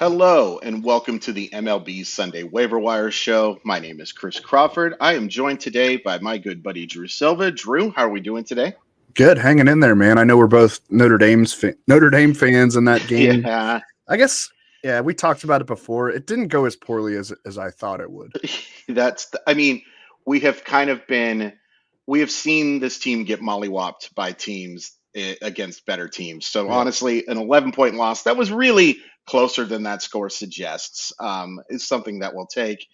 Hello and welcome to the MLB Sunday Waiver Wire Show. My name is Chris Crawford. I am joined today by my good buddy Drew Silva. Drew, how are we doing today? Good, hanging in there, man. I know we're both Notre Dame fans in that game. Yeah, I guess, yeah, we talked about it before. It didn't go as poorly as I thought it would. I mean, we have kind of been, we have seen this team get mollywopped by teams against better teams. So Yeah, honestly, an 11-point loss that was really closer than that score suggests is something that we'll take.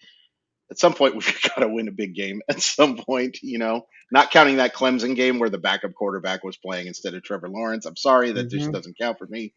At some point we've got to win a big game at some point, not counting that Clemson game where the backup quarterback was playing instead of Trevor Lawrence. I'm sorry that just hmm doesn't count for me.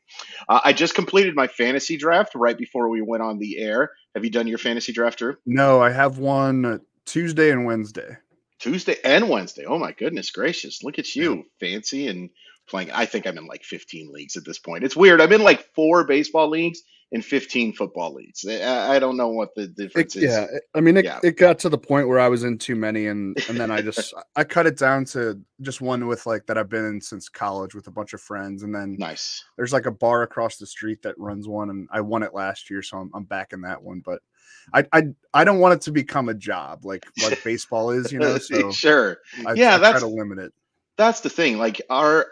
I just completed my fantasy draft right before we went on the air. Have you done your fantasy draft, Drew? No, I have one Tuesday and Wednesday. Tuesday and Wednesday. Oh my goodness gracious. Look at Yeah. you, fancy and playing. I think I'm in like 15 leagues at this point. It's weird. I'm in like 4 baseball leagues and 15 football leagues. I don't know what the difference is. I mean, Yeah. it got to the point where I was in too many, and then I cut it down to just one with like that I've been in since college with a bunch of friends, and then Nice. there's like a bar across the street that runs one, and I won it last year, so I'm back in that one. But I don't want it to become a job like baseball is, So Sure. I Yeah, try to limit it. that's the thing. Like our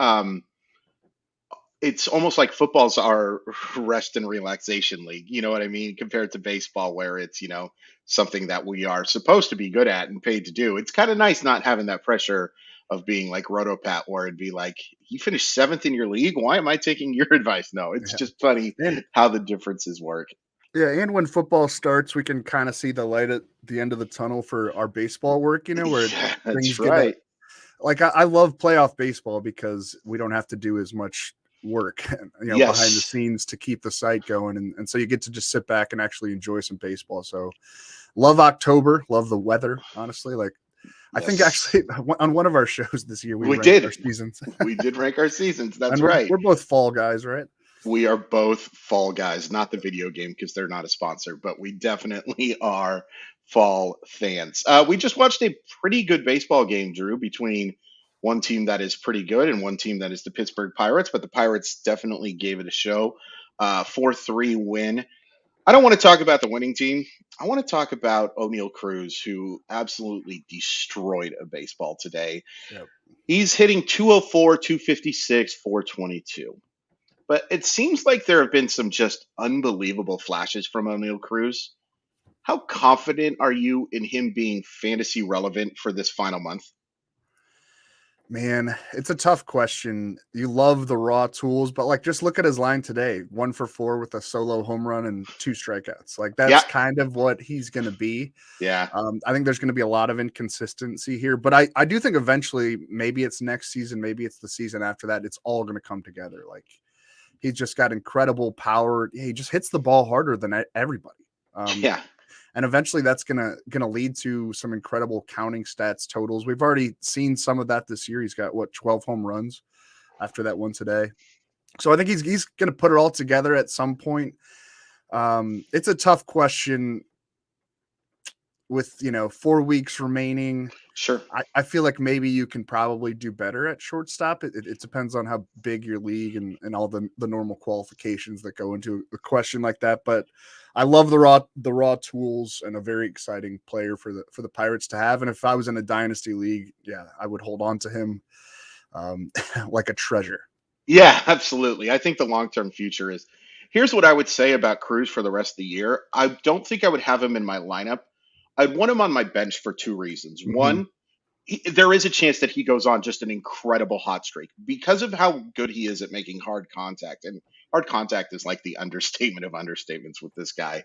it's almost like football's our rest and relaxation league. You know what I mean? Compared to baseball, where it's, something that we are supposed to be good at and paid to do. It's kind of nice not having that pressure of being like Rotopat, where it'd be like, you finished seventh in your league. Why am I taking your advice? No, it's Yeah. just funny And how the differences work. yeah, and when football starts, we can kind of see the light at the end of the tunnel for our baseball work, where Yeah, that's things get a, right. like I love playoff baseball because we don't have to do as much work, behind the Yes. scenes to keep the site going, and so you get to just sit back and actually enjoy some baseball. So love October, love the weather. Honestly, like I think Yes. actually on one of our shows this year we We ranked our did. seasons, We did rank our seasons. That's and right. we're both fall guys, right? We are both Fall Guys, not the video game because they're not a sponsor, but we definitely are Fall fans. We just watched a pretty good baseball game, Drew, between one team that is pretty good and one team that is the Pittsburgh Pirates, but the Pirates definitely gave it a show. 4-3 win. I don't want to talk about the winning team. I want to talk about O'Neal Cruz, who absolutely destroyed a baseball today. Yep. He's hitting 204, 256, 422. But it seems like there have been some just unbelievable flashes from O'Neal Cruz. How confident are you in him being fantasy relevant for this final month? Man, it's a tough question. You love the raw tools, but like just look at his line today 1 for 4 with a solo home run and 2 strikeouts. Like Yeah, that's kind of what he's going to be. yeah, I think there's going to be a lot of inconsistency here, but I do think eventually, maybe it's next season, maybe it's the season after that, it's all going to come together. Like he's just got incredible power. He just hits the ball harder than everybody. Um, yeah. and eventually that's gonna lead to some incredible counting stats totals. We've already seen some of that this year. He's got 12 home runs after that one today. So I think he's gonna put it all together at some point. It's a tough question with 4 weeks remaining. Sure. I feel like maybe you can probably do better at shortstop. It depends on how big your league and all the normal qualifications that go into a question like that. But I love the raw tools and a very exciting player for the Pirates to have. And if I was in a dynasty league, yeah, I would hold on to him like a treasure. Yeah, absolutely. I think the long term future is here's what I would say about Cruz for the rest of the year. I don't think I would have him in my lineup. I'd want him on my bench for 2 reasons. hmm One, there is a chance that he goes on just an incredible hot streak because of how good he is at making hard contact. And hard contact is like the understatement of understatements with this guy.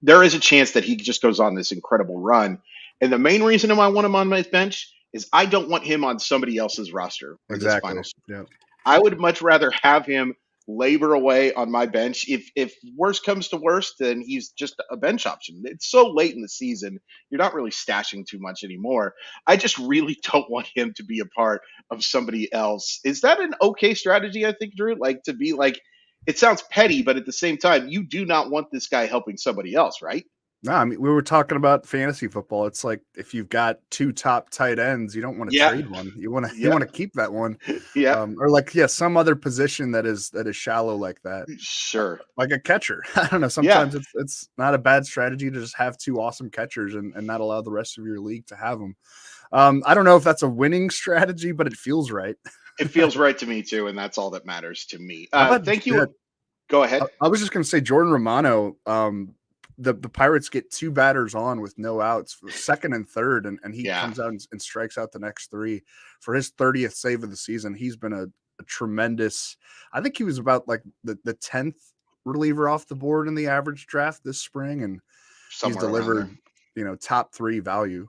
There is a chance that he just goes on this incredible run. And the main reason I want him on my bench is I don't want him on somebody else's roster for this Exactly. final. Yeah. I would much rather have him labor away on my bench. If worst comes to worst, then he's just a bench option. It's so late in the season, you're not really stashing too much anymore. I just really don't want him to be a part of somebody else. Is that an okay strategy, I think, Drew? Like to be like it sounds petty, but at the same time, you do not want this guy helping somebody else, right? No, I mean, we were talking about fantasy football. It's like if you've got two top tight ends, you don't want to Yeah, trade one. You want to you yeah, want to keep that one, yeah. or like some other position that is shallow like that, Sure. like a catcher. I don't know. Yeah. Sometimes it's not a bad strategy to just have two awesome catchers and not allow the rest of your league to have them. I don't know if that's a winning strategy, but it feels right. It feels right to me too, and that's all that matters to me. How about Thank yeah, you. Go I ahead. I was just going to say Jordan Romano. The Pirates get two batters on with no outs, for second and third, and he Yeah, comes out and strikes out the next three for his 30th save of the season. He's been a tremendous. I think he was about like the 10th reliever off the board in the average draft this spring, and he's somewhere around there. delivered top three value.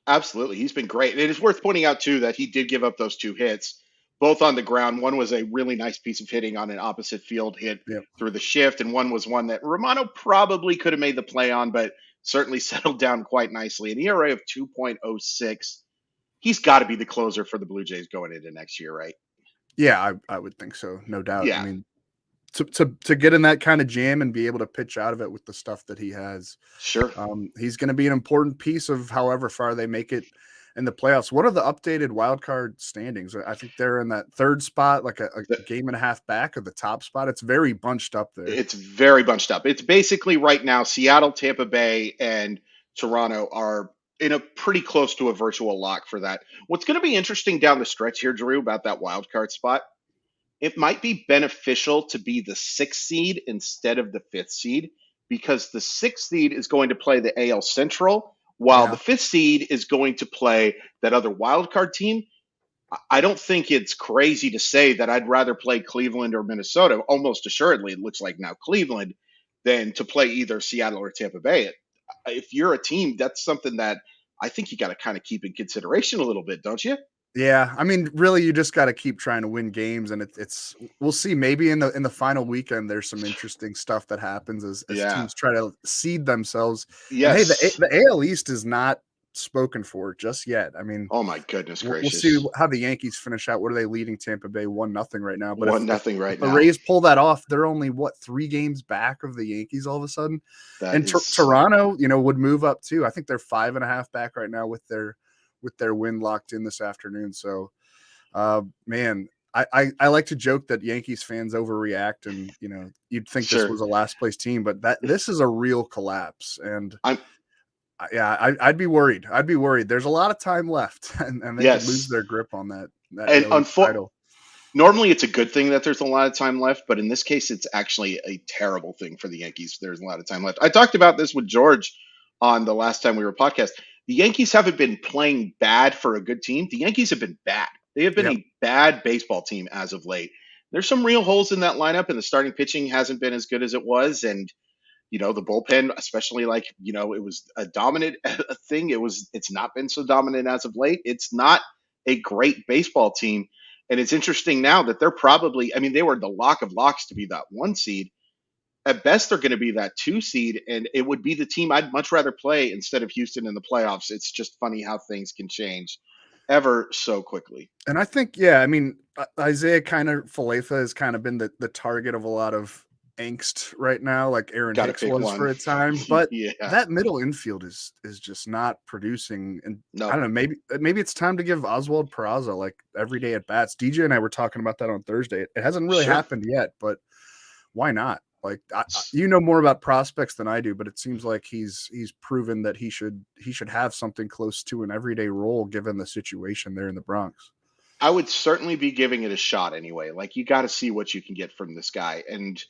Absolutely. He's been great. And it is worth pointing out, too, that he did give up those two hits, both on the ground. One was a really nice piece of hitting on an opposite field hit Yeah, through the shift, and one was one that Romano probably could have made the play on, but certainly settled down quite nicely. An ERA of 2.06. He's got to be the closer for the Blue Jays going into next year, right? yeah, I would think so, no doubt. I Yeah, mean, to get in that kind of jam and be able to pitch out of it with the stuff that he has. sure. He's going to be an important piece of however far they make it in the playoffs. What are the updated wild card standings? I think they're in that third spot, like a game and a half back of the top spot. It's very bunched up there. It's very bunched up. It's basically right now Seattle, Tampa Bay, and Toronto are in a pretty close to a virtual lock for that. What's going to be interesting down the stretch here, Drew, about that wild card spot, it might be beneficial to be the sixth seed instead of the fifth seed because the sixth seed is going to play the AL Central while the Yeah. fifth seed is going to play that other wild card team. I don't think it's crazy to say that I'd rather play Cleveland or Minnesota. Almost assuredly, it looks like now Cleveland than to play either Seattle or Tampa Bay. If you're a team, that's something that I think you got to kind of keep in consideration a little bit, don't you? Yeah, I mean, really, you just got to keep trying to win games, and it's we'll see. Maybe in the final weekend, there's some interesting stuff that happens as Yeah. teams try to seed themselves. And hey, Yes. the AL East is not spoken for just yet. I mean, Oh my goodness we'll see gracious. how the Yankees finish out. What are they leading Tampa Bay 1-0 right now? But if, One if nothing if right the now. Rays pull that off, they're only what 3 games back of the Yankees all of a sudden. That And is Toronto, would move up too. I think they're 5.5 back right now with their win locked in this afternoon. So man, I like to joke that Yankees fans overreact, and you'd think this sure. was a last place team, but this is a real collapse. And I'm yeah, I'd be worried. I'd be worried. There's a lot of time left, and they could lose yes. their grip on that And AL East title. normally it's a good thing that there's a lot of time left, but in this case, it's actually a terrible thing for the Yankees. There's a lot of time left. I talked about this with George on the last time we were podcast. The Yankees haven't been playing bad for a good team. The Yankees have been bad. They have been Yep. a bad baseball team as of late. There's some real holes in that lineup, and the starting pitching hasn't been as good as it was. And the bullpen, especially it was a dominant thing. It's not been so dominant as of late. It's not a great baseball team. And it's interesting now that they're probably, I mean, they were the lock of locks to be that one seed. At best, they're going to be that two seed, and it would be the team I'd much rather play instead of Houston in the playoffs. It's just funny how things can change ever so quickly. And I think, yeah, I mean, Isaiah Falefa has kind of been the target of a lot of angst right now, like Aaron Got to Hicks pick was for one. a time. But Yeah. that middle infield is just not producing. And I No. don't know, maybe it's time to give Oswald Peraza like every day at bats. DJ and I were talking about that on Thursday. It hasn't really Sure. happened yet, but why not? Like you know more about prospects than I do, but it seems like he's proven that he should have something close to an everyday role given the situation there in the Bronx. I would certainly be giving it a shot anyway. Like you got to see what you can get from this guy, and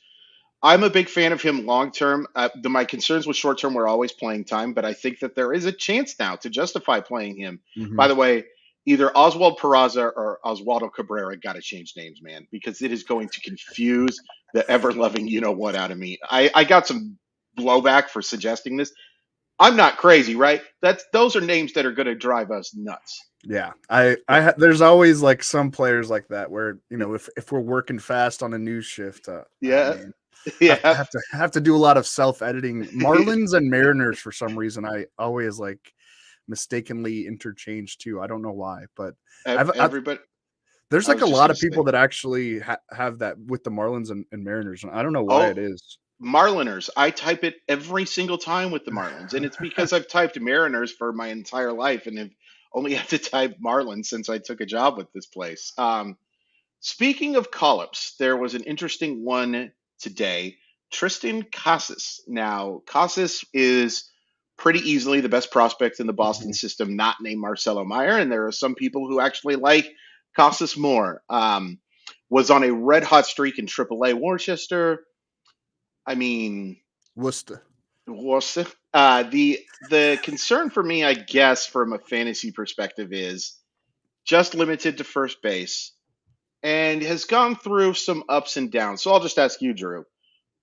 I'm a big fan of him long term. My concerns with short term were always playing time, but I think that there is a chance now to justify playing him. Mm-hmm. By the way, either Oswald Peraza or Oswaldo Cabrera got to change names, man, because it is going to confuse the ever loving you know what out of me. I got some blowback for suggesting this. I'm not crazy, right? Those are names that are going to drive us nuts. Yeah, there's always like some players like that where if we're working fast on a news shift, Yeah, man, yeah. have to do a lot of self editing. Marlins and Mariners for some reason I always like mistakenly interchange too. I don't know why, but Everybody. there's I like was a just lot going of to say. people that actually have that with the Marlins and Mariners, and I don't know why Oh, it is. Marliners. I type it every single time with the Marlins, and it's because I've typed Mariners for my entire life and have only had to type Marlins since I took a job with this place. Speaking of call-ups, there was an interesting one today. Tristan Casas. Now, Casas is pretty easily the best prospect in the Boston Mhm. system, not named Marcelo Meyer, and there are some people who actually like Casas more. Was on a red hot streak in AAA Worcester. I mean, Worcester. Worcester. The concern for me, I guess, from a fantasy perspective, is just limited to first base and has gone through some ups and downs. So I'll just ask you, Drew,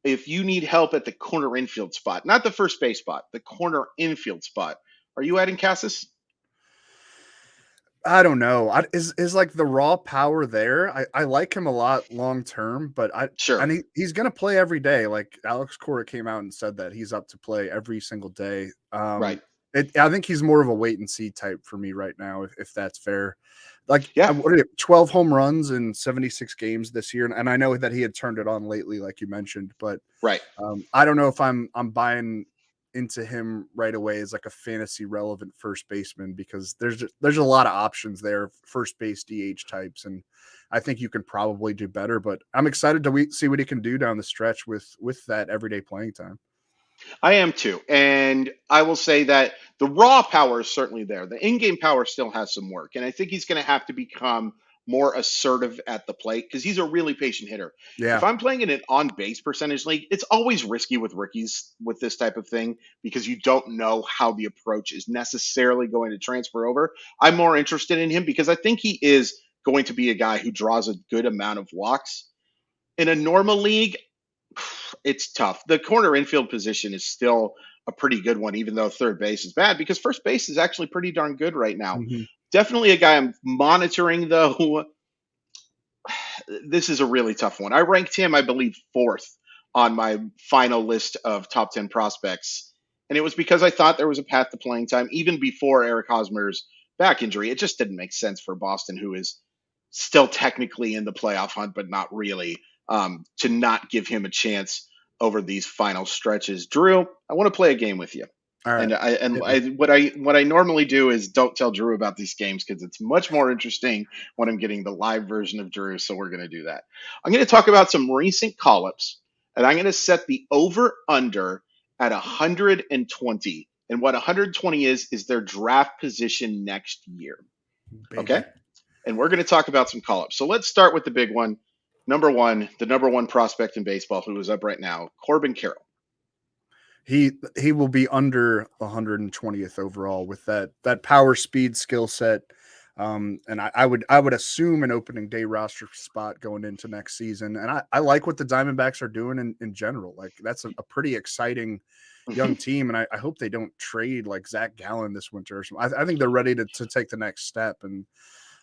if you need help at the corner infield spot, not the first base spot, the corner infield spot, are you adding Cassis? I don't know. Is like the raw power there. I like him a lot long term, but Sure. he's gonna play every day. Like Alex Cora came out and said that he's up to play every single day. Right. I think he's more of a wait and see type for me right now, if that's fair. Like Yeah. what are it, 12 home runs in 76 games this year, and I know that he had turned it on lately, like you mentioned, but Right. I don't know if I'm buying into him right away as like a fantasy relevant first baseman because there's a lot of options there, first base DH types, and I think you can probably do better. But I'm excited to see what he can do down the stretch with that everyday playing time. I am too. And I will say that the raw power is certainly there. The in game power still has some work. And I think he's going to have to become more assertive at the plate because he's a really patient hitter. If Yeah. I'm playing in an on base percentage league, it's always risky with rookies with this type of thing because you don't know how the approach is necessarily going to transfer over. I'm more interested in him because I think he is going to be a guy who draws a good amount of walks. In a normal league, it's tough. The corner infield position is still a pretty good one, even though third base is bad, because first base is actually pretty darn good right now. Mhm. Definitely a guy I'm monitoring, though. This is a really tough one. I ranked him, I believe, fourth on my final list of top 10 prospects. And it was because I thought there was a path to playing time even before Eric Hosmer's back injury. It just didn't make sense for Boston, who is still technically in the playoff hunt, but not really, to not give him a chance over these final stretches. Drew, I want to play a game with you. All right. Hit me. What I normally do is don't tell Drew about these games because it's much more interesting when I'm getting the live version of Drew. So we're going to do that. I'm going to talk about some recent call-ups, and I'm going to set the over/under at 120. And what 120 is their draft position next year. Baby. Okay, and we're going to talk about some call-ups. So let's start with the big one. Number one, the number one prospect in baseball who is up right now, Corbin Carroll. He will be under 120th overall with that power speed skill set. And I would assume an opening day roster spot going into next season. And I like what the Diamondbacks are doing in general. Like that's a pretty exciting young team. And I hope they don't trade like Zach Gallen this winter. I think they're ready to take the next step. And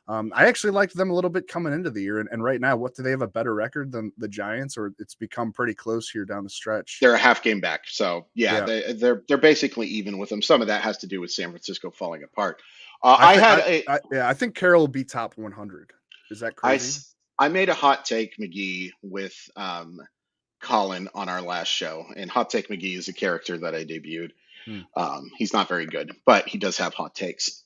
I actually liked them a little bit coming into the year. And right now, what do they have a better record than the Giants, or it's become pretty close here down the stretch? They're a half game back, so yeah, Yeah. they're basically even with them. Some of that has to do with San Francisco falling apart. I I think had a I think Carroll will be top 100. Is that I crazy? s- I made a hot take McGee with Colin on our last show, and hot take McGee is a character that I debuted. Hmm. He's not very good, but he does have hot takes.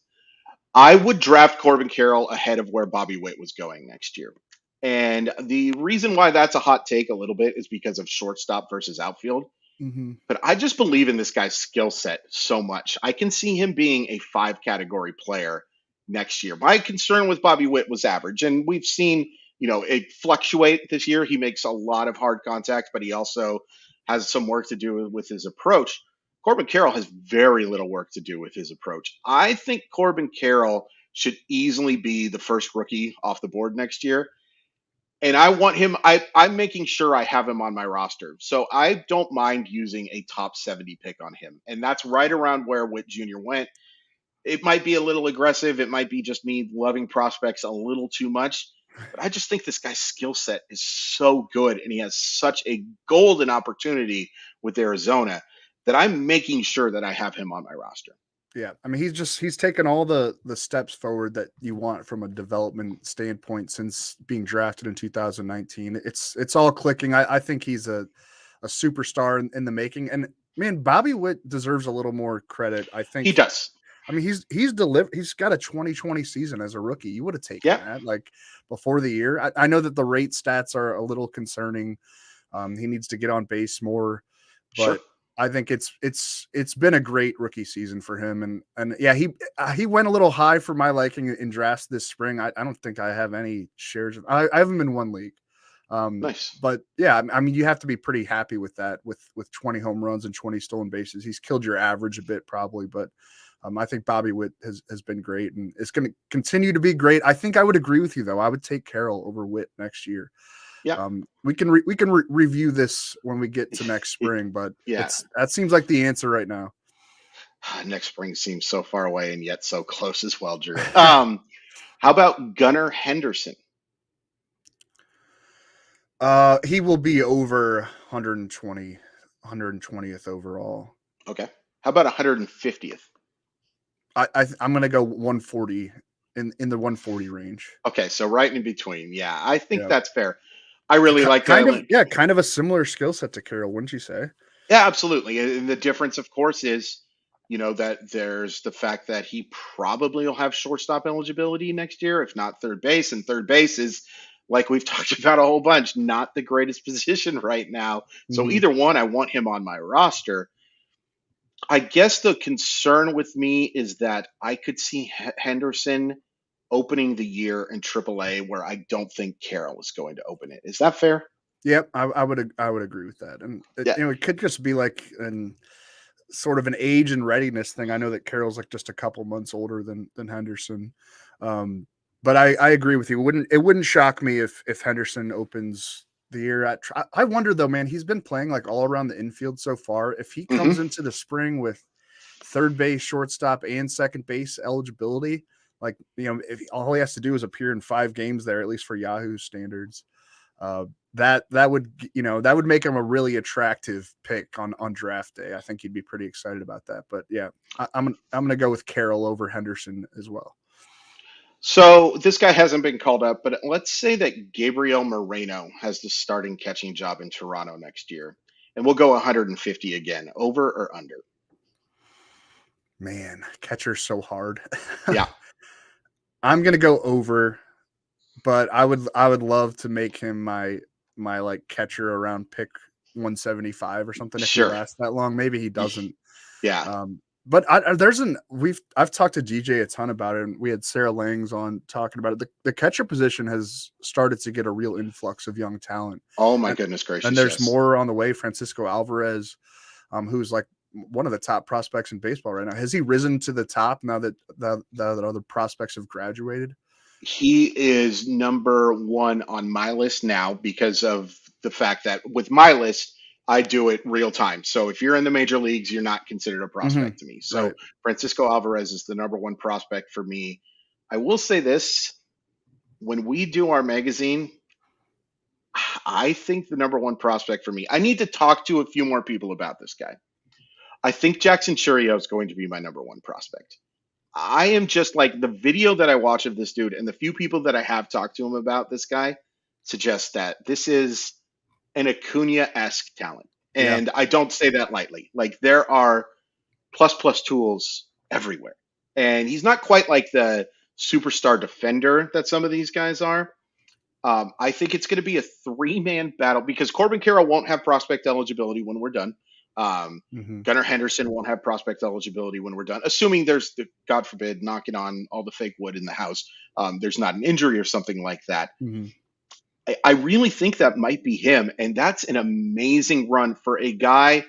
I would draft Corbin Carroll ahead of where Bobby Witt was going next year. And the reason why that's a hot take a little bit is because of shortstop versus outfield. Mm-hmm. But I just believe in this guy's skill set so much. I can see him being a five category player next year. My concern with Bobby Witt was average, and we've seen, it fluctuate this year. He makes a lot of hard contact, but he also has some work to do with his approach. Corbin Carroll has very little work to do with his approach. I think Corbin Carroll should easily be the first rookie off the board next year, and I want him. I'm making sure I have him on my roster, so I don't mind using a top 70 pick on him, and that's right around where Witt Jr. went. It might be a little aggressive. It might be just me loving prospects a little too much, but I just think this guy's skill set is so good, and he has such a golden opportunity with Arizona that I'm making sure that I have him on my roster. Yeah, I mean he's taken all the steps forward that you want from a development standpoint since being drafted in 2019. It's all clicking. I think he's a a superstar in the making. And man, Bobby Witt deserves a little more credit. I He think. does. I mean, he's delivered. He's got a 2020 season as a rookie. You would have taken Yeah, that like before the year. I know that the rate stats are a little concerning. He needs to get on base more, sure. but I think it's been a great rookie season for him. And yeah, he went a little high for my liking in drafts this spring. I don't think I have any shares. I haven't been one league. Nice. But yeah, I mean, you have to be pretty happy with that with 20 home runs and 20 stolen bases. He's killed your average a bit probably, but I think Bobby Witt has been great and it's going to continue to be great. I think I would agree with you though. I would take Carroll over Witt next year. Yeah. We can review this when we get to next spring, but Yeah. that seems like the answer right now. Next spring seems so far away and yet so close as well, Drew. How about Gunnar Henderson? He will be over 120th overall. Okay. How about 150th? I'm going to go 140 in the 140 range. Okay, so right in between. Yeah, I think Yeah. that's fair. I really like kind that. of kind of a similar skill set to Carroll, wouldn't you say? Yeah, absolutely. And the difference, of course, is that there's the fact that he probably will have shortstop eligibility next year, if not third base. And third base is, like we've talked about a whole bunch, not the greatest position right now. So Mhm. either one, I want him on my roster. I guess the concern with me is that I could see Henderson opening the year in AAA where I don't think Carroll is going to open it. Is that fair? Yep, I would agree with that. And Yeah. it could just be like an sort of an age and readiness thing. I know that Carroll's like just a couple months older than Henderson. But I agree with you. It wouldn't shock me if Henderson opens the year. I wonder though, man, he's been playing like all around the infield so far. If he comes into the spring with third base, shortstop, and second base eligibility, like if all he has to do is appear in 5 games there, at least for Yahoo standards, that would make him a really attractive pick on draft day. I think he'd be pretty excited about that. But yeah, I'm gonna go with Carroll over Henderson as well. So this guy hasn't been called up, but let's say that Gabriel Moreno has the starting catching job in Toronto next year, and we'll go 150 again, over or under? Man, catcher's so hard. Yeah. I'm gonna go over, but I would love to make him my like catcher around pick 175 or something if he Sure. lasts that long. Maybe he doesn't. Yeah. But I've talked to DJ a ton about it, and we had Sarah Langs on talking about it. The catcher position has started to get a real influx of young talent. Oh my goodness gracious! And there's yes. more on the way. Francisco Alvarez, who's like one of the top prospects in baseball right now. Has he risen to the top now that the other prospects have graduated? He is number 1 on my list now because of the fact that with my list, I do it real time. So if you're in the major leagues, you're not considered a prospect to me. So Right. Francisco Alvarez is the number 1 prospect for me. I will say this, when we do our magazine, I think the number 1 prospect for me, I need to talk to a few more people about this guy. I think Jackson Chourio is going to be my number 1 prospect. I am just like the video that I watch of this dude and the few people that I have talked to him about this guy suggest that this is an Acuna-esque talent. And I don't say that lightly. Like there are plus tools everywhere. And he's not quite like the superstar defender that some of these guys are. I think it's going to be a 3-man battle because Corbin Carroll won't have prospect eligibility when we're done. Gunnar Henderson won't have prospect eligibility when we're done, assuming there's, God forbid, knocking on all the fake wood in the house, there's not an injury or something like that. I really think that might be him, and that's an amazing run for a guy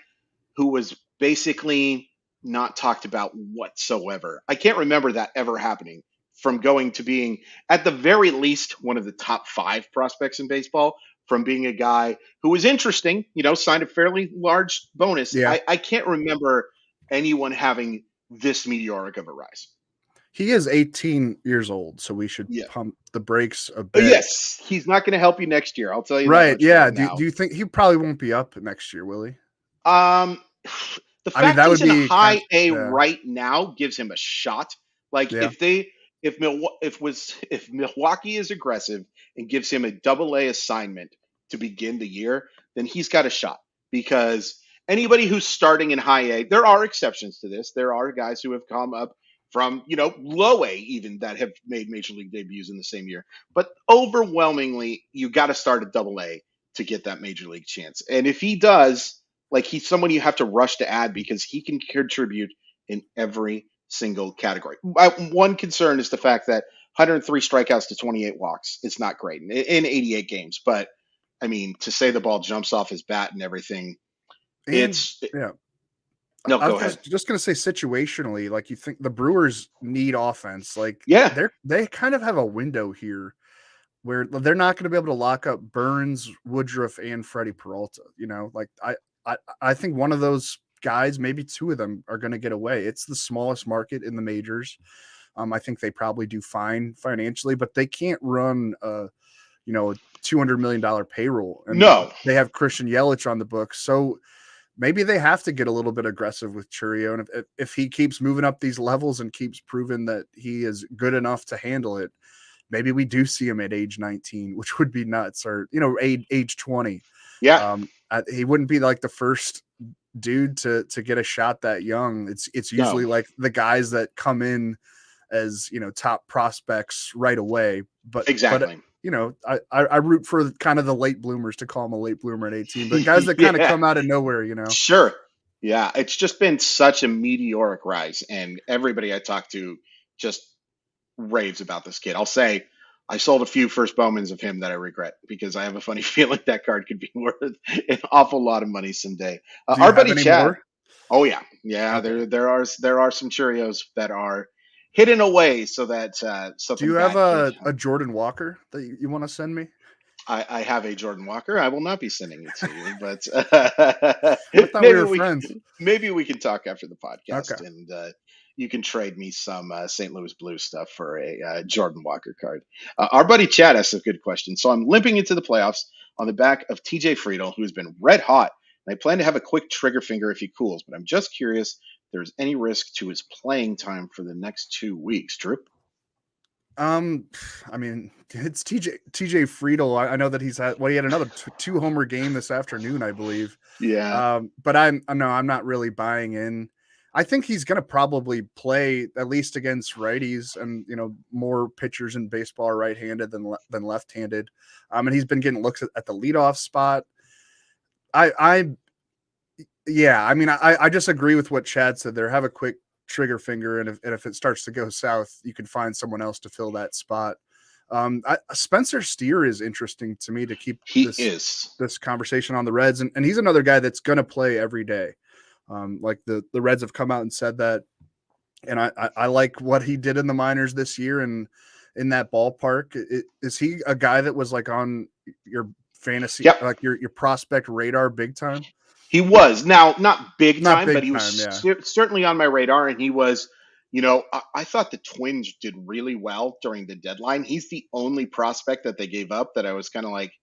who was basically not talked about whatsoever. I can't remember that ever happening, from going to being, at the very least, one of the top 5 prospects in baseball, from being a guy who was interesting, signed a fairly large bonus. Yeah. I can't remember anyone having this meteoric of a rise. He is 18 years old, so we should pump the brakes a bit. Yes, he's not going to help you next year. I'll tell you. Right? Yeah. Do you think he probably won't be up next year? Will he? The fact that he's would in be high A right now gives him a shot. Like if Milwaukee is aggressive and gives him a double A assignment to begin the year, then he's got a shot. because anybody who's starting in high A, there are exceptions to this. There are guys who have come up from, low A even that have made major league debuts in the same year. But overwhelmingly, you got to start at double A to get that major league chance. And if he does, like, he's someone you have to rush to add because he can contribute in every single category. One concern is the fact that 103 strikeouts to 28 walks is not great in 88 games. But I mean, to say the ball jumps off his bat and everything, And yeah, no, I go was ahead. just gonna say situationally, like you think the Brewers need offense. Like Yeah, they kind of have a window here where they're not going to be able to lock up Burns, Woodruff, and Freddie Peralta. Like I think one of those guys, maybe two of them, are going to get away. It's the smallest market in the majors. I think they probably do fine financially, but they can't run a $200 million payroll, and no, they have Christian Yelich on the books. So maybe they have to get a little bit aggressive with Churio. And if he keeps moving up these levels and keeps proving that he is good enough to handle it, maybe we do see him at age 19, which would be nuts, or age 20. yeah, He wouldn't be like the first dude to get a shot that young. It's usually no, like the guys that come in as top prospects right away. But exactly. I root for kind of the late bloomers, to call him a late bloomer at 18, but guys that kind of Yeah, come out of nowhere. sure. Yeah, it's just been such a meteoric rise, and everybody I talk to just raves about this kid. I'll say I sold a few first Bowmans of him that I regret because I have a funny feeling that card could be worth an awful lot of money someday. Do you Our have buddy any Chad. more? Oh yeah, yeah. Okay. There are some Cheerios that are hidden away so that Do you something have bad could. a Jordan Walker that you want to send me? I have a Jordan Walker. I will not be sending it to you, but I thought we maybe were we friends. maybe we can talk after the Okay. podcast, and you can trade me some St. Louis Blues stuff for a Jordan Walker card. Our buddy Chad asked a good question. So I'm limping into the playoffs on the back of TJ Friedel, who has been red hot, and I plan to have a quick trigger finger if he cools. But I'm just curious if there's any risk to his playing time for the next 2 weeks. Drew? Um, I mean, it's TJ Friedel. I know that he had another two homer game this afternoon, I believe. Yeah. But I'm not really buying in. I think he's going to probably play at least against righties, and more pitchers in baseball are right-handed than left-handed. And he's been getting looks at the leadoff spot. I just agree with what Chad said there. Have a quick trigger finger, and if it starts to go south, you can find someone else to fill that spot. Spencer Steer is interesting to me to keep He is. this conversation on the Reds, and he's another guy that's going to play every day. Like the Reds have come out and said that, and I like what he did in the minors this year and in that ballpark. Is he a guy that was like on your fantasy, Yep. like your prospect radar big time? He was now not big Not time, big but he time, was yeah. certainly on my radar. And he was, I thought the Twins did really well during the deadline. He's the only prospect that they gave up that I was kind of like,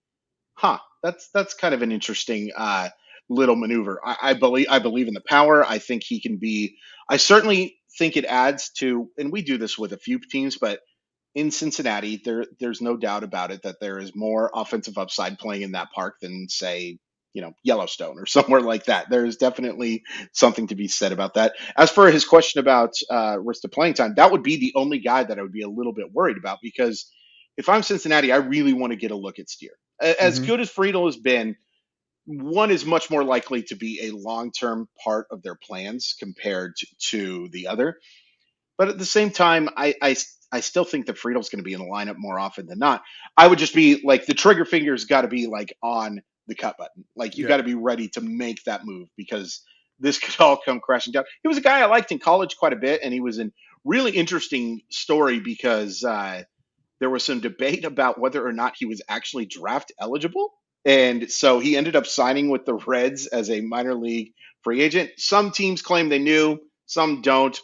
huh, that's kind of an interesting little maneuver. I believe in the power. I think he can be. I certainly think it adds to, and we do this with a few teams, but in Cincinnati, there's no doubt about it that there is more offensive upside playing in that park than, say, Yellowstone or somewhere like that. There's definitely something to be said about that. As for his question about risk of playing time, that would be the only guy that I would be a little bit worried about, because if I'm Cincinnati, I really want to get a look at Steer. As Mm-hmm. good as Friedel has been, one is much more likely to be a long-term part of their plans compared to the other. But at the same time, I still think that Friedel's going to be in the lineup more often than not. I would just be like, the trigger finger's got to be like on the cut button. Like, you Yeah. got to be ready to make that move, because this could all come crashing down. He was a guy I liked in college quite a bit, and he was a really interesting story because there was some debate about whether or not he was actually draft eligible. And so he ended up signing with the Reds as a minor league free agent. Some teams claim they knew, some don't.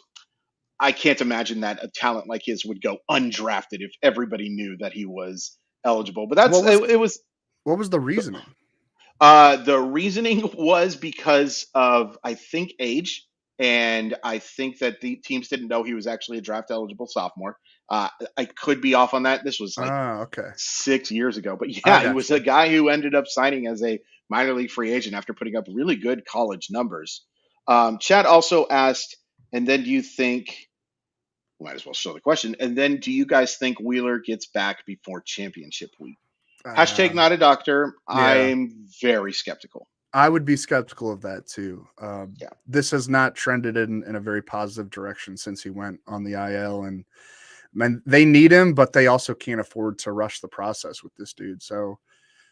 I can't imagine that a talent like his would go undrafted if everybody knew that he was eligible. But What was it was what was the reasoning? the reasoning was because of, I think, age, and I think that the teams didn't know he was actually a draft eligible sophomore. I could be off on that. This was like Okay. 6 years ago, but I yeah, he got was you. a guy who ended up signing as a minor league free agent after putting up really good college numbers. Chad also asked, and then do you think? Might as well show the question. And then, do you guys think Wheeler gets back before championship week? Hashtag Uh, not a doctor. yeah. I'm very skeptical. I would be skeptical of that too. Yeah. This has not trended in a very positive direction since he went on the IL, and man, they need him, but they also can't afford to rush the process with this dude. So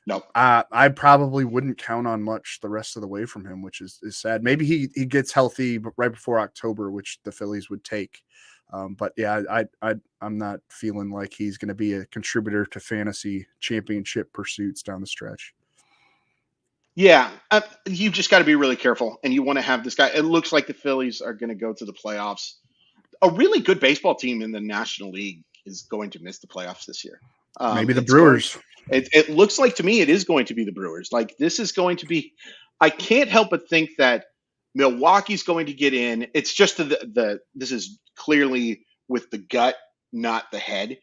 No. I probably wouldn't count on much the rest of the way from him, which is sad. Maybe he gets healthy right before October, which the Phillies would take. But yeah, I'm not feeling like he's going to be a contributor to fantasy championship pursuits down the stretch. Yeah, you've just got to be really careful, and you want to have this guy. It looks like the Phillies are going to go to the playoffs. A really good baseball team in the National League is going to miss the playoffs this year. Maybe the It's going. Brewers. It looks like to me it is going to be the Brewers. Like this is going to be. I can't help but think that Milwaukee's going to get in. It's just the this is clearly with the gut, not the head.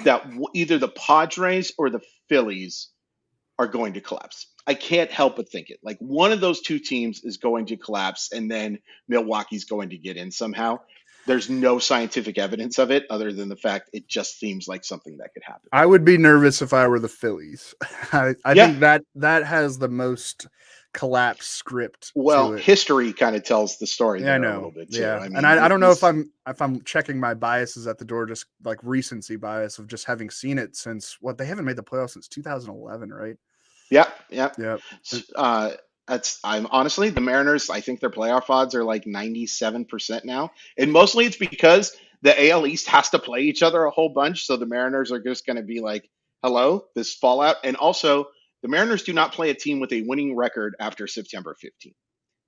That either the Padres or the Phillies are going to collapse. I can't help but think it. Like one of those two teams is going to collapse, and then Milwaukee's going to get in somehow. There's no scientific evidence of it other than the fact it just seems like something that could happen. I would be nervous if I were the Phillies. I Yeah. think that has the most collapse script Well, to it. history kind of tells the story Yeah, I there a little know. bit too. Yeah, I mean, and I don't know if I'm checking my biases at the door, just like recency bias of just having seen it since what they haven't made the playoffs since 2011, right? yeah, yeah. Yeah. Uh, I'm honestly the Mariners. I think their playoff odds are like 97% now, and mostly it's because the AL East has to play each other a whole bunch. So the Mariners are just going to be like, "Hello, this fallout," and also the Mariners do not play a team with a winning record after September 15th,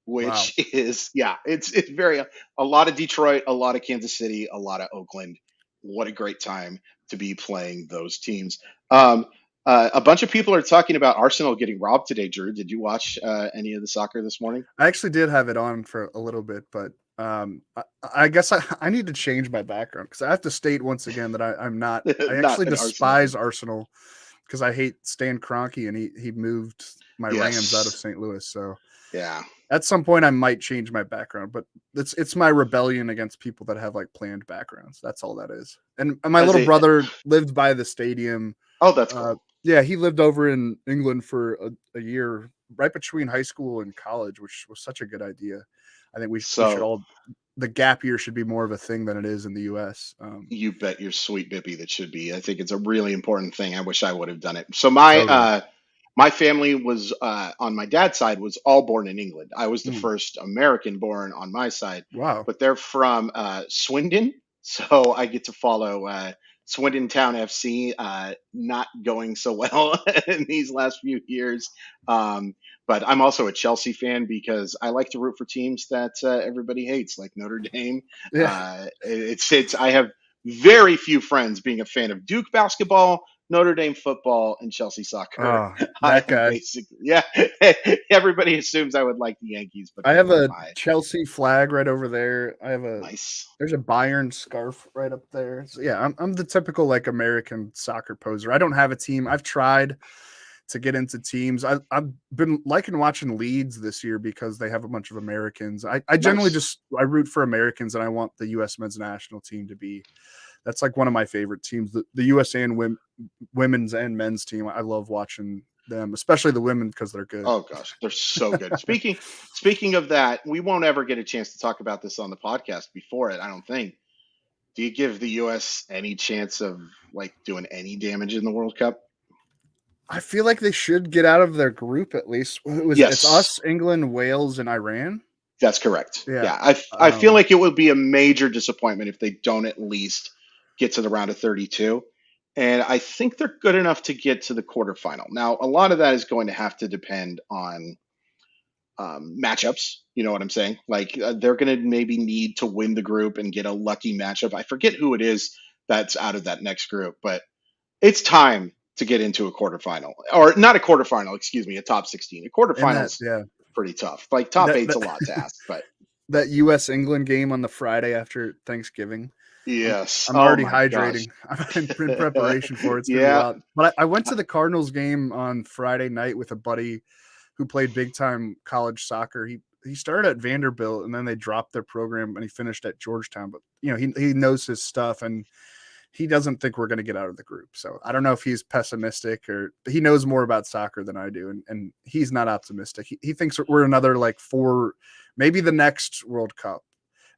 Wow. which is it's very a lot of Detroit, a lot of Kansas City, a lot of Oakland. What a great time to be playing those teams. Um, a bunch of people are talking about Arsenal getting robbed today. Drew, did you watch any of the soccer this morning? I actually did have it on for a little bit, but I guess I need to change my background because I have to state once again that I'm not. I Not actually an Arsenal fan. despise Arsenal because I hate Stan Kroenke, and he moved my Rams out of Yes. St. Louis. So Yeah. at some point, I might change my background, but it's my rebellion against people that have like planned backgrounds. That's all that is. And my As little a brother lived by the stadium. oh, that's cool. Yeah, he lived over in England for a year, right between high school and college, which was such a good idea. I think we should So all the gap year should be more of a thing than it is in the U.S. you bet your sweet bippy that should be. I think it's a really important thing. I wish I would have done it. So my Totally. my family was on my dad's side was all born in England. I was the Mm, first American born on my side, wow. but they're from Swindon, so I get to follow Swindon Town FC. Not going so well in these last few years, but I'm also a Chelsea fan because I like to root for teams that everybody hates, like Notre Dame. Yeah. It's I have very few friends being a fan of Duke basketball, Notre Dame football, and Chelsea soccer. Oh, I that am guy. basically, yeah. Everybody assumes I would like the Yankees, but I they're have not a my Chelsea flag right over there. nice. There's a Bayern scarf right up there. So yeah, I'm the typical like American soccer poser. I don't have a team. I've tried to get into teams. I've been liking watching Leeds this year because they have a bunch of Americans. I generally Nice. just I root for Americans, and I want the U.S. men's national team to be. That's like one of my favorite teams. The U.S. and women's and men's team. I love watching them, especially the women because they're good. Oh gosh, they're so good. Speaking of that, we won't ever get a chance to talk about this on the podcast before it, I don't think. Do you give the US any chance of like doing any damage in the World Cup? I feel like they should get out of their group at least. Who was it? It's Yes, us, England, Wales, and Iran. that's correct. Yeah. Yeah, I feel like it would be a major disappointment if they don't at least get to the round of 32. And I think they're good enough to get to the quarterfinal. Now, a lot of that is going to have to depend on matchups. You know what I'm saying? Like they're going to maybe need to win the group and get a lucky matchup. I forget who it is that's out of that next group, but it's time to get into a quarterfinal or not a quarterfinal, excuse me, a top 16. A And that, quarterfinal's yeah, pretty tough. Like top that eight's that, a lot to ask, but that U.S. England game on the Friday after Thanksgiving. Yes. I'm Oh already my gosh. hydrating. I'm in preparation for it. It's gonna be Yeah. wild. But I went to the Cardinals game on Friday night with a buddy who played big time college soccer. He started at Vanderbilt and then they dropped their program and he finished at Georgetown. But he knows his stuff and he doesn't think we're going to get out of the group. So I don't know if he's pessimistic or he knows more about soccer than I do. And he's not optimistic. He thinks we're another like 4, maybe the next World Cup.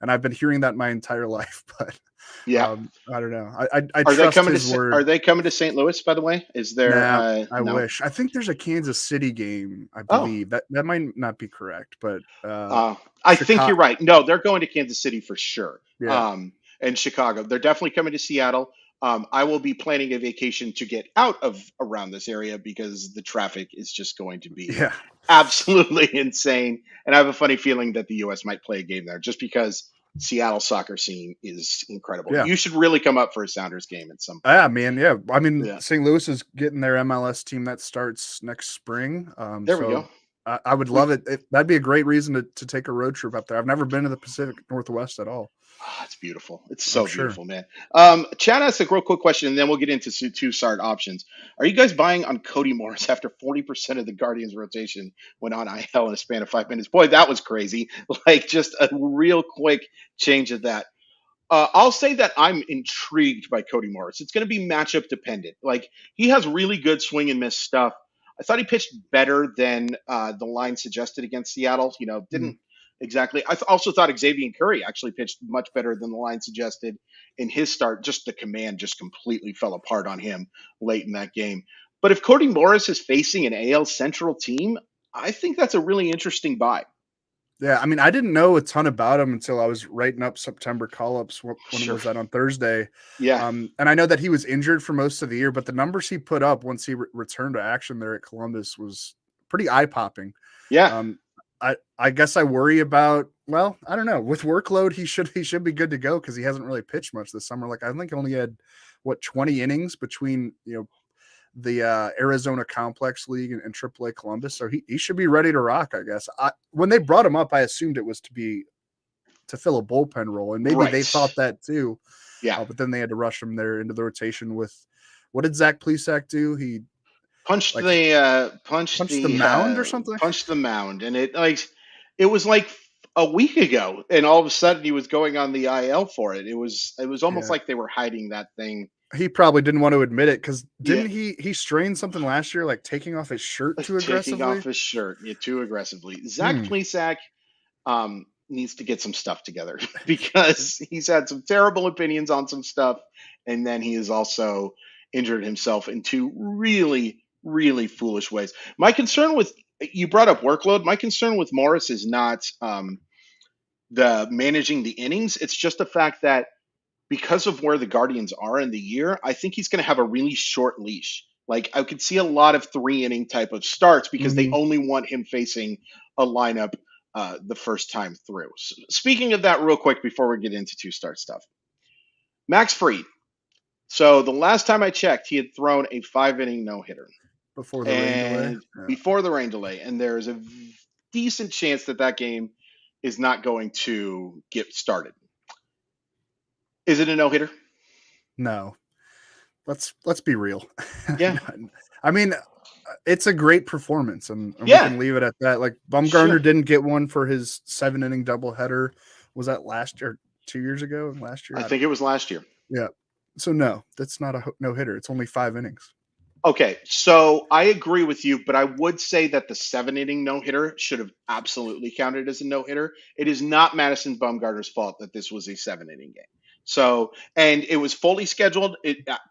And I've been hearing that my entire life, but Yeah. I don't know. I Are they trust coming his to word. Are they coming to St. Louis, by the way? Is there Nah, I no? wish. I think there's a Kansas City game, I Oh, believe. That might not be correct, but uh, I think Chicago. you're right. No, they're going to Kansas City for sure. Yeah. And Chicago. They're definitely coming to Seattle. I will be planning a vacation to get out of around this area because the traffic is just going to be Yeah. absolutely insane. And I have a funny feeling that the U.S. might play a game there just because Seattle soccer scene is incredible. Yeah. You should really come up for a Sounders game at some point. Yeah, man. Yeah. I mean, Yeah, St. Louis is getting their MLS team that starts next spring. there we go. So I would We love it. That'd be a great reason to take a road trip up there. I've never been to the Pacific Northwest at all. It's beautiful. It's I'm so sure. beautiful, man. Chad asked a real quick question, and then we'll get into two start options. Are you guys buying on Cody Morris after 40% of the Guardians rotation went on IL in a span of 5 minutes? Boy, that was crazy. Like just a real quick change of that. I'll say that I'm intrigued by Cody Morris. It's going to be matchup dependent. Like he has really good swing and miss stuff. I thought he pitched better than the line suggested against Seattle. Mm. Didn't exactly. Also thought Xavier Curry actually pitched much better than the line suggested in his start. Just the command just completely fell apart on him late in that game. But if Cody Morris is facing an AL Central team, I think that's a really interesting buy. Yeah, I mean, I didn't know a ton about him until I was writing up September call-ups. When Sure. was that on Thursday? Yeah. And I know that he was injured for most of the year, but the numbers he put up once he returned to action there at Columbus was pretty eye-popping. Yeah. Um, I guess I worry about. Well, I don't know. With workload, he should be good to go because he hasn't really pitched much this summer. Like I think he only had 20 innings between the Arizona Complex League and AAA Columbus. So he should be ready to rock, I guess. When they brought him up, I assumed it was to fill a bullpen role, and maybe they Right. thought that too. Yeah. But then they had to rush him there into the rotation with what did Zach Plesac do? He punched like the punched the mound or something. punched the mound, and it was like a week ago, and all of a sudden he was going on the IL for it. It was almost Yeah, like they were hiding that thing. he probably didn't want to admit it because Yeah, didn't he strained something last year, like taking off his shirt too taking off aggressively? his shirt, yeah, too aggressively. Zach Plesac needs to get some stuff together because he's had some terrible opinions on some stuff, and then he has also injured himself in two really, really foolish ways. My concern with you brought up workload. My concern with Morris is not the managing the innings. It's just the fact that because of where the Guardians are in the year, I think he's going to have a really short leash. Like I could see a lot of 3 inning type of starts because they Mm-hmm. only want him facing a lineup the first time through. So, speaking of that, real quick before we get into two-start stuff, Max Fried. So the last time I checked, he had thrown a 5 inning no hitter, Before the rain delay. and before the rain delay, and there is a decent chance that that game is not going to get started. Is it a no hitter? No, let's be real. Yeah. I mean, it's a great performance, and we Yeah. can leave it at that. Like Bumgarner Sure. didn't get one for his 7 inning doubleheader. Was that last year? 2 years ago? Last year? I think it was last year. Yeah. So no, that's not a no hitter. It's only 5 innings. Okay, so I agree with you, but I would say that the 7 inning no hitter should have absolutely counted as a no hitter. It is not Madison Bumgarner's fault that this was a 7 inning game. So, and it was fully scheduled.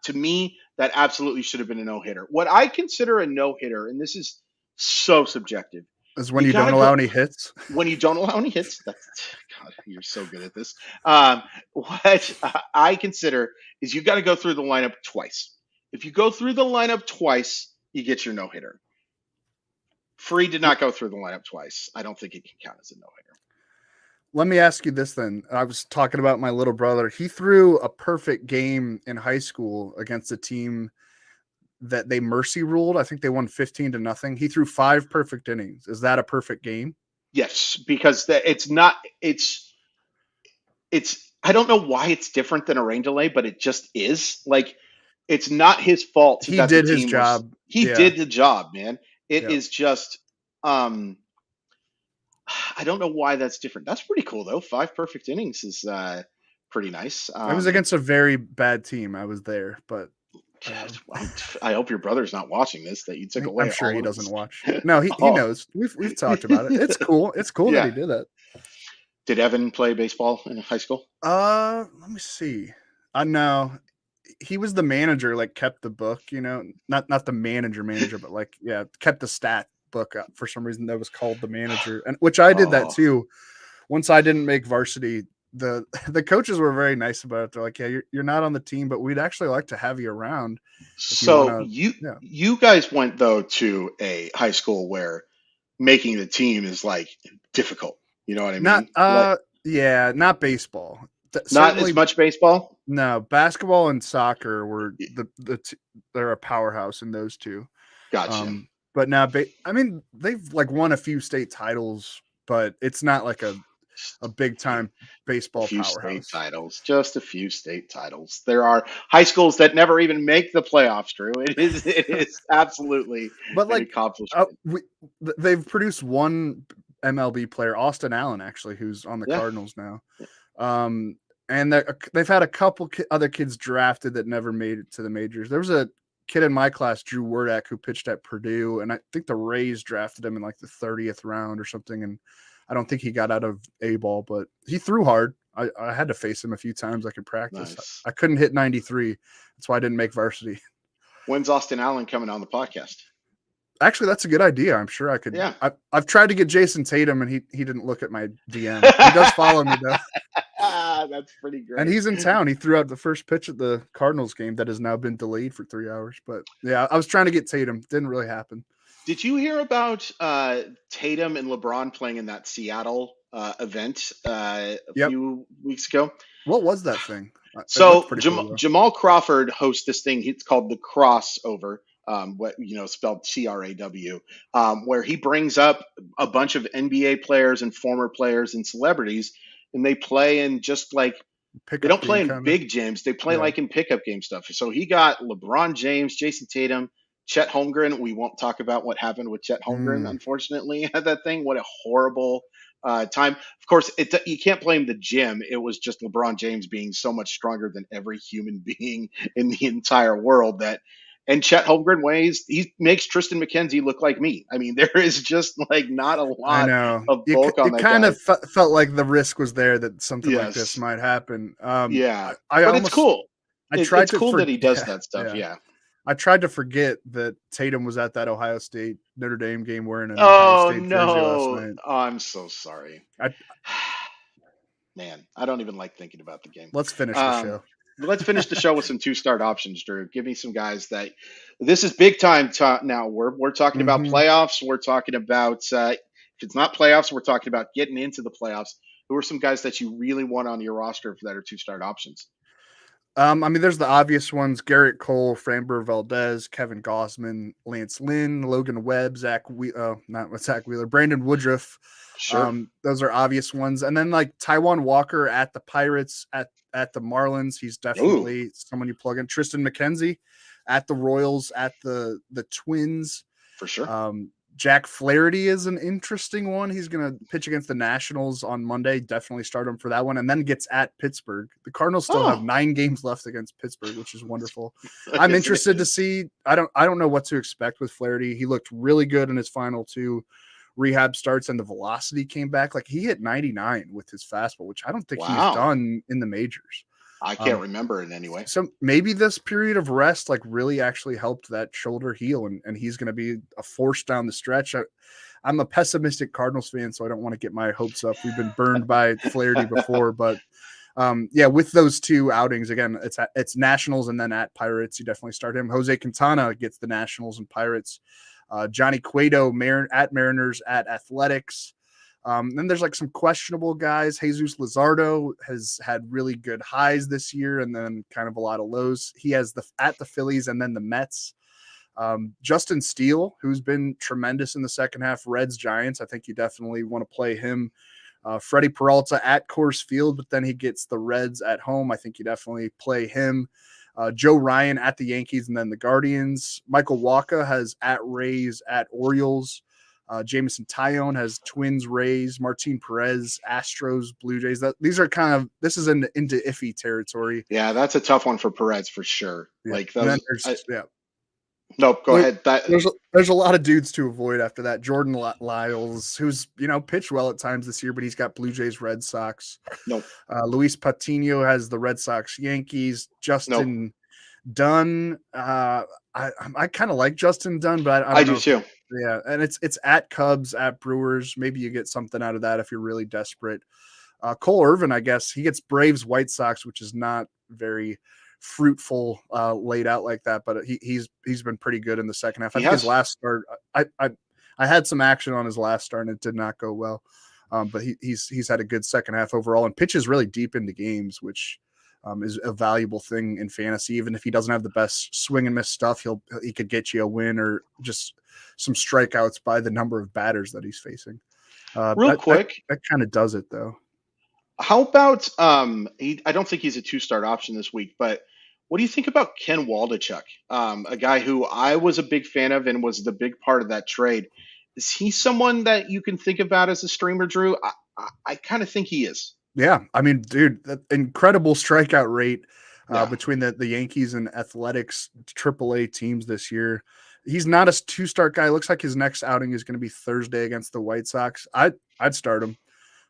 To me, that absolutely should have been a no hitter. What I consider a no hitter, and this is so subjective, Is when you you don't gotta allow go any hits. when you don't allow any hits. That's God, you're so good at this. What I consider is you got to go through the lineup twice. If you go through the lineup twice, you get your no hitter. Free did not go through the lineup twice. I don't think it can count as a no hitter. Let me ask you this then. I was talking about my little brother. He threw a perfect game in high school against a team that they mercy ruled. I think they won 15-0. He threw 5 perfect innings. Is that a perfect game? Yes, because it's not. It's I don't know why it's different than a rain delay, but it just is. Like, it's not his fault He that the did his team was. job. He Yeah. did the job, man. It Yep. is just. I don't know why that's different. That's pretty cool though. 5 perfect innings is pretty nice. It was against a very bad team. I was there, but I hope your brother's not watching this. That you took I'm away sure all he of doesn't his. watch. No, he Oh, knows. We've talked about it. It's cool. It's cool that he yeah. did that. Did Evan play baseball in high school? Let me see. No, he was the manager. Like kept the book. Not the manager, but like kept the stat book up. For some reason, that was called the manager, and which I did that Oh, too. Once I didn't make varsity, the coaches were very nice about it. They're like, yeah, you're not on the team, but we'd actually like to have you around if you want so to. you Yeah. you guys went though to a high school where making the team is like difficult. You know what I Not mean? Like not baseball. not as Certainly much baseball. no. Basketball and soccer were they're a powerhouse in those two. Gotcha. But now I mean they've like won a few state titles, but it's not like a big Few. time A baseball few state powerhouse. titles, just a few state titles. There are high schools that never even make the playoffs, Drew. It is absolutely But an like accomplishment. they've produced one MLB player, Austin Allen, actually, who's on the Yeah. Cardinals now. And they've had a couple other kids drafted that never made it to the majors. There was a kid in my class, Drew Wordak, who pitched at Purdue, and I think the Rays drafted him in like the 30th round or something. And I don't think he got out of A ball, but he threw hard. I had to face him a few times. I could practice. Nice. I couldn't hit 93. That's why I didn't make varsity. When's Austin Allen coming on the podcast? Actually, that's a good idea. I'm sure I could. Yeah. I've tried to get Jason Tatum, and he didn't look at my DM. He does follow me though, That's pretty great. and he's in town. He threw out the first pitch at the Cardinals game that has now been delayed for 3 hours. But yeah, I was trying to get Tatum. Didn't really happen. Did you hear about Tatum and LeBron playing in that Seattle event a Yep. few weeks ago? What was that thing? So Cool, Jamal Crawford hosts this thing. It's called the Crossover. What spelled CRAW, where he brings up a bunch of NBA players and former players and celebrities, and they play in just like they don't play in big gyms. They play like in pickup game stuff. So he got LeBron James, Jason Tatum, Chet Holmgren. We won't talk about what happened with Chet Holmgren, unfortunately, at that thing. What a horrible time. Of course, you can't blame the gym. It was just LeBron James being so much stronger than every human being in the entire world and Chet Holmgren he makes Tristan McKenzie look like me. I mean, there is just like not a lot of bulk on that guy. It kind of felt like the risk was there that something like this might happen. Yeah, but it's cool. It's cool that he does that stuff. Yeah. I tried to forget that Tatum was at that Ohio State Notre Dame game wearing an Ohio State jersey last night. Oh, I'm so sorry. Man, I don't even like thinking about the game. Let's finish the show. Let's finish the show with some 2-start options, Drew. Give me some guys that this is big time now. We're talking about playoffs. We're talking about if it's not playoffs, we're talking about getting into the playoffs. Who are some guys that you really want on your roster that are 2-start options? I mean, there's the obvious ones: Garrett Cole, Framber Valdez, Kevin Gausman, Lance Lynn, Logan Webb, not Zach Wheeler, Brandon Woodruff. Sure. Those are obvious ones. And then like Taijuan Walker at the Pirates, at the Marlins, he's definitely someone you plug in. Tristan McKenzie at the Royals, at the Twins. For sure. Jack Flaherty is an interesting one. He's going to pitch against the Nationals on Monday. Definitely start him for that one. And then gets at Pittsburgh. The Cardinals still have 9 games left against Pittsburgh, which is wonderful. I'm interested to see. I don't know what to expect with Flaherty. He looked really good in his final 2 rehab starts, and the velocity came back. Like he hit 99 with his fastball, which I don't think he's done in the majors. I can't remember it anyway. So maybe this period of rest like really actually helped that shoulder heal, and he's going to be a force down the stretch. I'm a pessimistic Cardinals fan, so I don't want to get my hopes up. We've been burned by Flaherty before, but with those 2 outings, again, it's Nationals and then at Pirates. You definitely start him. Jose Quintana gets the Nationals and Pirates. Johnny Cueto at Mariners, at Athletics. Then there's like some questionable guys. Jesus Luzardo has had really good highs this year and then kind of a lot of lows. He has at the Phillies and then the Mets. Justin Steele, who's been tremendous in the second half, Reds, Giants. I think you definitely want to play him Freddie Peralta at Coors Field, but then he gets the Reds at home. I think you definitely play him. Joe Ryan at the Yankees and then the Guardians. Michael Wacha has at Rays, at Orioles. Jameson Taillon has Twins, Rays. Martin Perez, Astros, Blue Jays. These are this is into iffy territory. Yeah, that's a tough one for Perez for sure. Yeah. Like those. Yeah. Nope. Go ahead. There's a lot of dudes to avoid after that. Jordan Lyles, who's pitched well at times this year, but he's got Blue Jays, Red Sox. Nope. Luis Patino has the Red Sox, Yankees. Justin Dunn. I kind of like Justin Dunn, but I do too. Yeah, and it's at Cubs, at Brewers. Maybe you get something out of that if you're really desperate. Cole Irvin, I guess he gets Braves, White Sox, which is not very fruitful laid out like that, but he's been pretty good in the second half. I think his last start, I had some action on his last start and it did not go well, but he's had a good second half overall and pitches really deep into games, which is a valuable thing in fantasy. Even if he doesn't have the best swing and miss stuff, he could get you a win or just some strikeouts by the number of batters that he's facing. Real quick, that kind of does it though. How about I don't think he's a 2-start option this week, but what do you think about Ken Waldachuk, a guy who I was a big fan of and was the big part of that trade? Is he someone that you can think about as a streamer, Drew? I kind of think he is. Yeah, I mean, dude, that incredible strikeout rate between the Yankees and Athletics AAA teams this year. He's not a 2-start guy. It looks like his next outing is going to be Thursday against the White Sox. I'd start him.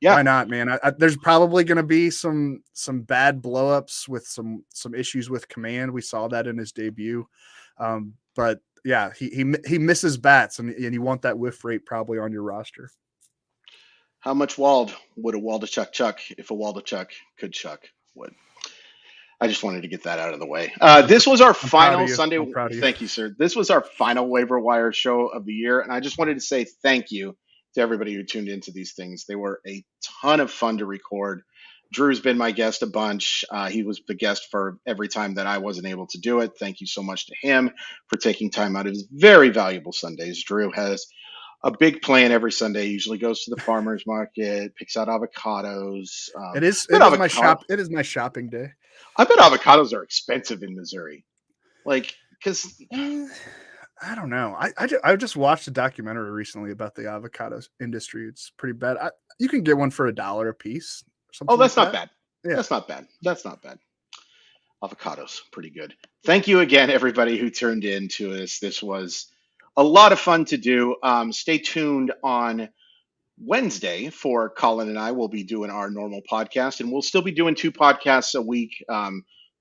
Yeah. Why not, man? There's probably going to be some bad blowups with some issues with command. We saw that in his debut, but yeah, he misses bats, and you want that whiff rate probably on your roster. How much Wald would a Waldachuk chuck if a Waldachuk could chuck? Would. I just wanted to get that out of the way. This was our final Sunday. Thank you, sir. This was our final waiver wire show of the year, and I just wanted to say thank you to everybody who tuned into these things. They were a ton of fun to record. Drew's been my guest a bunch. He was the guest for every time that I wasn't able to do it. Thank you so much to him for taking time out of his very valuable Sundays. Drew has a big plan every Sunday. He usually goes to the farmer's market, picks out avocados. It is my shopping day. I bet avocados are expensive in Missouri. Because I don't know. I just watched a documentary recently about the avocados industry. It's pretty bad. You can get one for $1 a piece. That's not bad. Yeah. That's not bad. Avocados, pretty good. Thank you again, everybody who tuned in to us. This was a lot of fun to do. Stay tuned on Wednesday for Colin and I. Will be doing our normal podcast, and we'll still be doing 2 podcasts a week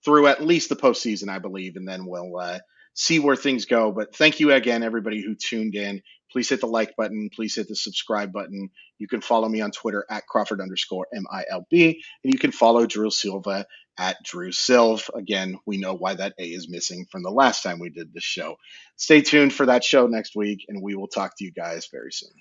through at least the postseason, I believe, and then we'll see where things go. But thank you again, everybody who tuned in. Please hit the like button. Please hit the subscribe button. You can follow me on Twitter at Crawford_MILB. And you can follow Drew Silva at Drew Silv. Again, we know why that A is missing from the last time we did this show. Stay tuned for that show next week, and we will talk to you guys very soon.